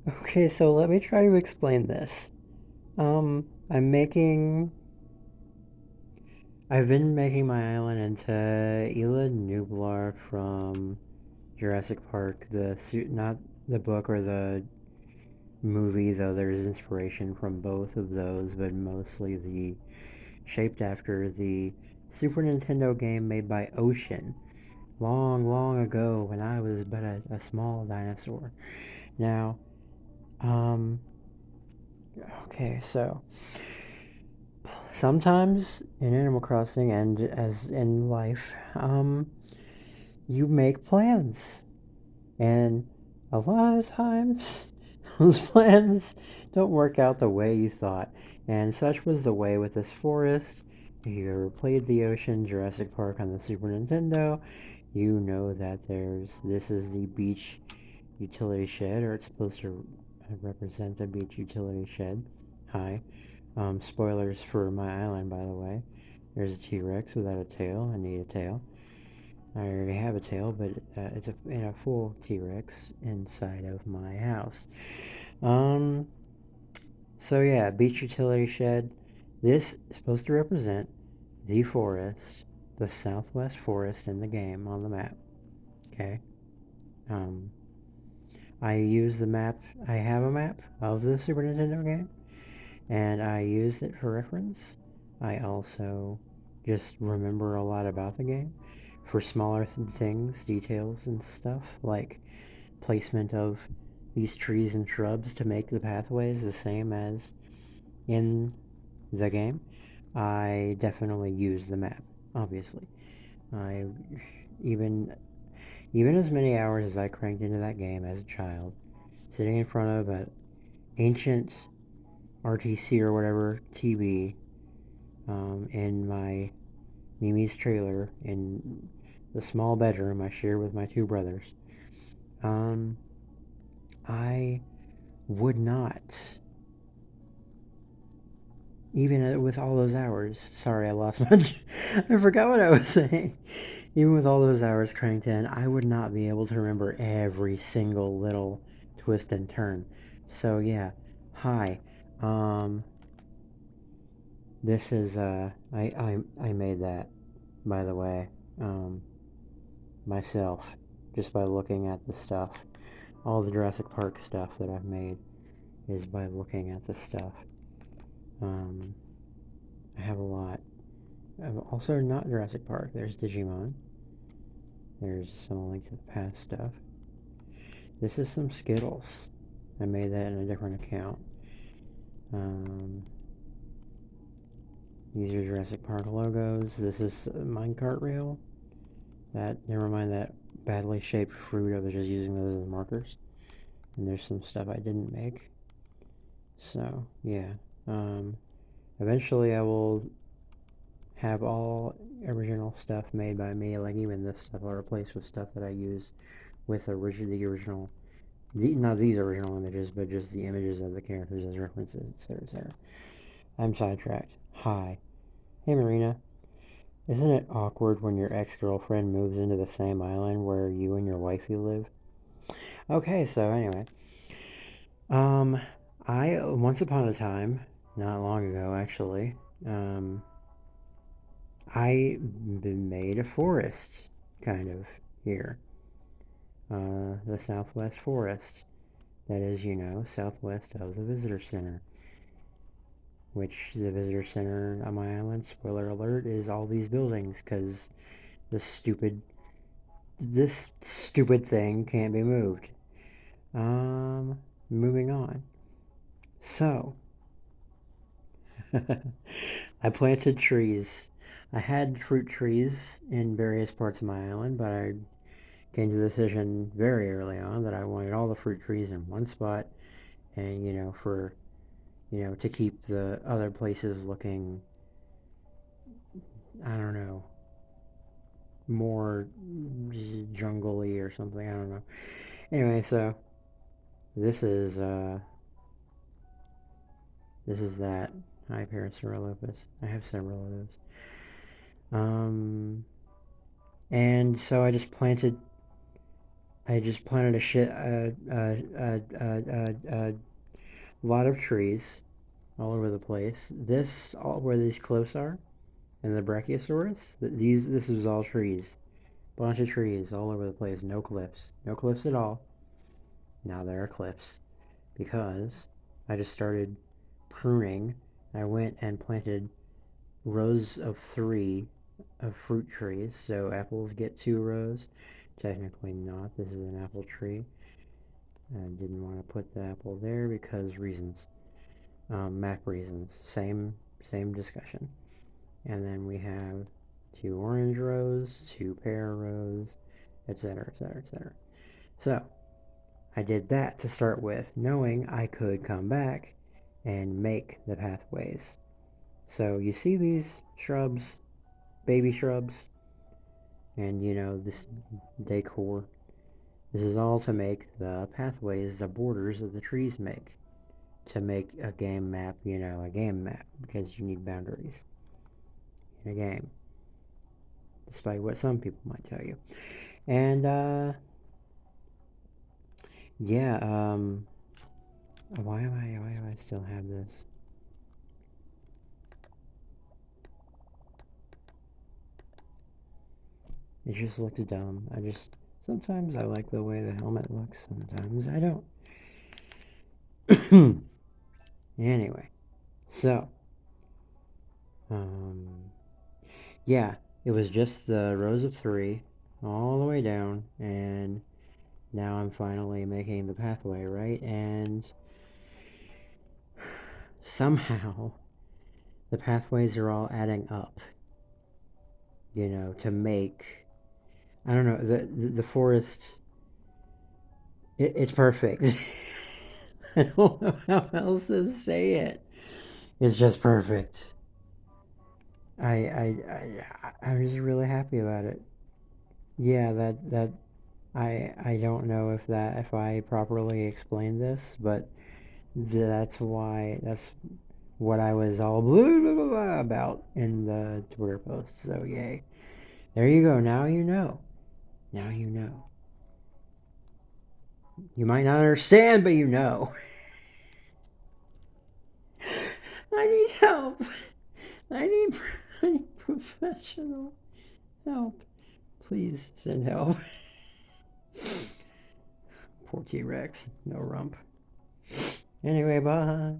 Okay, so let me try to explain this. I'm making. I've been making my island into Isla Nublar from Jurassic Park, not the book or the movie, though there's inspiration from both of those, but mostly the shaped after the Super Nintendo game made by Ocean long, long ago when I was but a small dinosaur. Now, um, okay, so sometimes in Animal Crossing and as in life, you make plans. And a lot of times, those plans don't work out the way you thought. And such was the way with this forest. If you ever played the Ocean Jurassic Park on the Super Nintendo, you know that this is the beach utility shed, or it's supposed to represent the beach utility shed. Hi. Spoilers for my island, by the way. There's a T-Rex without a tail. I need a tail. I already have a tail, but it's a full T-Rex inside of my house. Um, so yeah, beach utility shed. This is supposed to represent the forest, the southwest forest in the game on the map. Okay. Um, I use the map. I have a map of the Super Nintendo game, and I used it for reference. I also just remember a lot about the game for smaller things, details, and stuff like placement of these trees and shrubs to make the pathways the same as in the game. I definitely use the map, obviously. I even even as many hours as I cranked into that game as a child, sitting in front of an ancient RTC or whatever TV in my Mimi's trailer in the small bedroom I share with my two brothers. Um, I would not, even with all those hours. Sorry, I lost my. I forgot what I was saying. Even with all those hours cranked in, I would not be able to remember every single little twist and turn. So yeah, hi. Um, this is I made that, by the way. Um, myself, just by looking at the stuff. All the Jurassic Park stuff that I've made is by looking at the stuff. Um, I have a lot. Also, not Jurassic Park. There's Digimon. There's some Link to the Past stuff. This is some Skittles. I made that in a different account. Um, these are Jurassic Park logos. This is a minecart reel. Never mind that badly shaped fruit. I was just using those as markers. And there's some stuff I didn't make. So, yeah. Um, Eventually I will have all original stuff made by me, like even this stuff I'll replace with stuff that I use with the original, not these original images, but just the images of the characters as references, etc., etc. I'm sidetracked. Hi. Hey Marina. Isn't it awkward when your ex-girlfriend moves into the same island where you and your wifey live? Okay, so anyway. Um, I, once upon a time, not long ago actually, um, I made a forest, kind of, here. The Southwest Forest. That is, southwest of the Visitor Center. Which, the Visitor Center on my island, spoiler alert, is all these buildings, because this stupid, this stupid thing can't be moved. Moving on. So, I planted trees. I had fruit trees in various parts of my island, but I came to the decision very early on that I wanted all the fruit trees in one spot, and to keep the other places looking, I don't know, more jungly or something. I don't know. Anyway, so this is this is that. Hi, Parasaurolophus. I have several of those. And so I just planted I just planted a lot of trees all over the place. This, all where these cliffs are, and the Brachiosaurus, this is all trees. Bunch of trees all over the place. No cliffs. No cliffs at all. Now there are cliffs because I just started pruning. I went and planted rows of 3 of fruit trees. So apples get 2 rows. Technically not. This is an apple tree. I didn't want to put the apple there because reasons. Map reasons. Same discussion. And then we have 2 orange rows, 2 pear rows, etc., etc., etc. So I did that to start with, knowing I could come back and make the pathways. So you see these shrubs, baby shrubs, and this decor. This is all to make the pathways, the borders of the trees make. To make a game map, a game map, because you need boundaries in a game. Despite what some people might tell you. And, yeah, why do I still have this? It just looks dumb. Sometimes I like the way the helmet looks, sometimes I don't. Anyway, so, yeah, it was just the rows of 3 all the way down, and now I'm finally making the pathway, right? And somehow the pathways are all adding up, to make, I don't know, the forest, it's perfect. I don't know how else to say it. It's just perfect. I'm just really happy about it. Yeah, that I don't know if I properly explained this, but that's what I was all blah, blah, blah, blah about in the Twitter post. So yay. There you go. Now you know. Now you know. You might not understand, but you know. I need help. I need professional help. Please send help. Poor T-Rex. No rump. Anyway, bye.